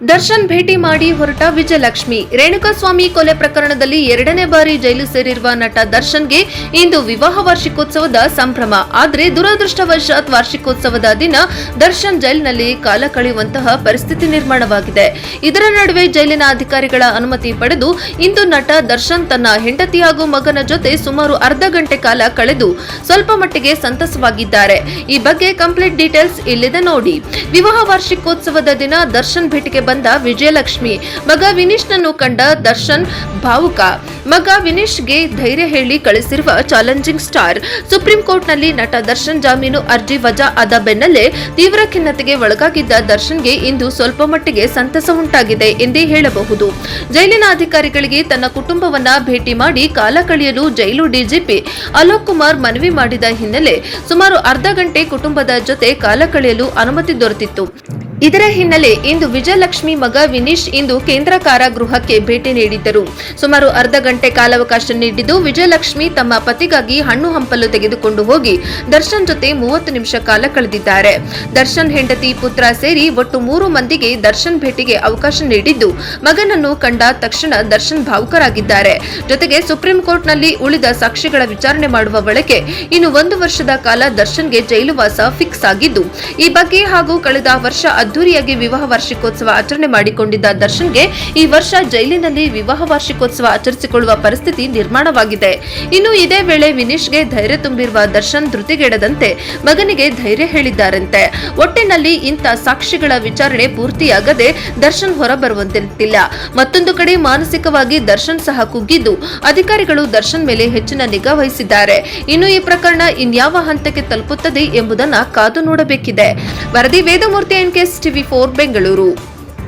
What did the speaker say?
ದರ್ಶನ್ ಭೇಟಿ ಮಾಡಿ ಹೊರಟ ವಿಜಯಲಕ್ಷ್ಮಿ. ರೇಣುಕಾಸ್ವಾಮಿ ಕೊಲೆ ಪ್ರಕರಣದಲ್ಲಿ 2ನೇ ಬಾರಿ ಜೈಲು ಸೇರಿರುವ ನಟ ದರ್ಶನ್ಗೆ ಇಂದು ವಿವಾಹ ವಾರ್ಷಿಕೋತ್ಸವದ ಸಂಭ್ರಮ. ಆದರೆ ದುರದೃಷ್ಟವಶಾತ್ ವಾರ್ಷಿಕೋತ್ಸವದ ದಿನ ದರ್ಶನ್ ಜೈಲಿನಲ್ಲಿ ಕಾಲ ಕಳೆಯುವಂತಹ ಪರಿಸ್ಥಿತಿ ನಿರ್ಮಾಣವಾಗಿದೆ. ಇದರ ನಡುವೆ ಜೈಲಿನ ಅಧಿಕಾರಿಗಳ ಅನುಮತಿ ಪಡೆದು ಇಂದು ನಟ ದರ್ಶನ್ ತನ್ನ ಹೆಂಡತಿ ಹಾಗೂ ಮಗನ ಜೊತೆ ಸುಮಾರು ಅರ್ಧ ಗಂಟೆ ಕಾಲ ಕಳೆದು ಸ್ವಲ್ಪ ಮಟ್ಟಿಗೆ ಸಂತಸವಾಗಿದ್ದಾರೆ. ಈ ಬಗ್ಗೆ ಕಂಪ್ಲೀಟ್ ಡೀಟೇಲ್ಸ್ ಇಲ್ಲಿದೆ ನೋಡಿ. ವಿವಾಹ ವಾರ್ಷಿಕೋತ್ಸವದ ದಿನ ದರ್ಶನ್ ಭೇಟಿಗೆ ಬಂದ ವಿಜಯಲಕ್ಷ್ಮಿ ಮಗ ವಿನೀಶ್ನನ್ನು ಕಂಡ ದರ್ಶನ್ ಭಾವುಕ. ಮಗ ವಿನೀಶ್ಗೆ ಧೈರ್ಯ ಹೇಳಿ ಕಳಿಸಿರುವ ಚಾಲೆಂಜಿಂಗ್ ಸ್ಟಾರ್. ಸುಪ್ರೀಂ ಕೋರ್ಟ್ನಲ್ಲಿ ನಟ ದರ್ಶನ್ ಜಾಮೀನು ಅರ್ಜಿ ವಜಾ ಆದ ಬೆನ್ನಲ್ಲೇ ತೀವ್ರ ಖಿನ್ನತೆಗೆ ಒಳಗಾಗಿದ್ದ ದರ್ಶನ್ಗೆ ಇಂದು ಸ್ವಲ್ಪ ಮಟ್ಟಿಗೆ ಸಂತಸ ಉಂಟಾಗಿದೆ ಎಂದೇ ಹೇಳಬಹುದು. ಜೈಲಿನ ಅಧಿಕಾರಿಗಳಿಗೆ ತನ್ನ ಕುಟುಂಬವನ್ನ ಭೇಟಿ ಮಾಡಿ ಕಾಲ ಕಳೆಯಲು ಜೈಲು ಡಿಜಿಪಿ ಅಲೋಕ್ ಕುಮಾರ್ ಮನವಿ ಮಾಡಿದ ಹಿನ್ನೆಲೆ ಸುಮಾರು ಅರ್ಧ ಗಂಟೆ ಕುಟುಂಬದ ಜೊತೆ ಕಾಲ ಕಳೆಯಲು ಅನುಮತಿ ದೊರೆತಿತ್ತು. ಇದರ ಹಿನ್ನೆಲೆ ಇಂದು ವಿಜಯಲಕ್ಷ್ಮಿ ಮಗ ವಿನೀಶ್ ಇಂದು ಕೇಂದ್ರ ಕಾರಾಗೃಹಕ್ಕೆ ಭೇಟಿ ನೀಡಿದ್ದರು. ಸುಮಾರು ಅರ್ಧ ಗಂಟೆ ಕಾಲಾವಕಾಶ ನೀಡಿದ್ದು ವಿಜಯಲಕ್ಷ್ಮಿ ತಮ್ಮ ಪತಿಗಾಗಿ ಹಣ್ಣು ಹಂಪಲು ತೆಗೆದುಕೊಂಡು ಹೋಗಿ ದರ್ಶನ್ ಜೊತೆ 30 ನಿಮಿಷ ಕಾಲ ಕಳೆದಿದ್ದಾರೆ. ದರ್ಶನ್ ಹೆಂಡತಿ ಪುತ್ರ ಸೇರಿ ಒಟ್ಟು 3 ಮಂದಿಗೆ ದರ್ಶನ್ ಭೇಟಿಗೆ ಅವಕಾಶ ನೀಡಿದ್ದು ಮಗನನ್ನು ಕಂಡ ತಕ್ಷಣ ದರ್ಶನ್ ಭಾವುಕರಾಗಿದ್ದಾರೆ. ಜೊತೆಗೆ ಸುಪ್ರೀಂ ಕೋರ್ಟ್ನಲ್ಲಿ ಉಳಿದ ಸಾಕ್ಷಿಗಳ ವಿಚಾರಣೆ ಮಾಡುವ ವೇಳೆಗೆ ಇನ್ನು 1 ವರ್ಷದ ಕಾಲ ದರ್ಶನ್ಗೆ ಜೈಲು ವಾಸ ಫಿಕ್ಸ್ ಆಗಿದ್ದು ಈ ಬಗ್ಗೆ ಹಾಗೂ ಕಳೆದ ವರ್ಷ ಅದ್ದೂರಿಯಾಗಿ ವಿವಾಹ ವಾರ್ಷಿಕೋತ್ಸವ ಆಚರಣೆ ಮಾಡಿಕೊಂಡಿದ್ದ ದರ್ಶನ್ಗೆ ಈ ವರ್ಷ ಜೈಲಿನಲ್ಲಿ ವಿವಾಹ ವಾರ್ಷಿಕೋತ್ಸವ ಆಚರಿಸಿಕೊಳ್ಳುವ ಪರಿಸ್ಥಿತಿ ನಿರ್ಮಾಣವಾಗಿದೆ. ಇನ್ನು ಇದೇ ವೇಳೆ ವಿನೀಶ್ಗೆ ಧೈರ್ಯ ತುಂಬಿರುವ ದರ್ಶನ್ ಧೃತಿಗೆಡದಂತೆ ಮಗನಿಗೆ ಧೈರ್ಯ ಹೇಳಿದ್ದಾರಂತೆ. ಒಟ್ಟಿನಲ್ಲಿ ಇಂಥ ಸಾಕ್ಷಿಗಳ ವಿಚಾರಣೆ ಪೂರ್ತಿಯಾಗದೆ ದರ್ಶನ್ ಹೊರಬರುವಂತಿಲ್ಲ. ಮತ್ತೊಂದು ಕಡೆ ಮಾನಸಿಕವಾಗಿ ದರ್ಶನ್ ಸಹ ಕುಗ್ಗಿದ್ದು ಅಧಿಕಾರಿಗಳು ದರ್ಶನ್ ಮೇಲೆ ಹೆಚ್ಚಿನ ನಿಗಾ ವಹಿಸಿದ್ದಾರೆ. ಇನ್ನು ಈ ಪ್ರಕರಣ ಇನ್ಯಾವ ಹಂತಕ್ಕೆ ತಲುಪುತ್ತದೆ ಎಂಬುದನ್ನು ಕಾದು ನೋಡಬೇಕಿದೆ. ವರದಿ ವೇದಮೂರ್ತಿ NKS TV4 ಬೆಂಗಳೂರು.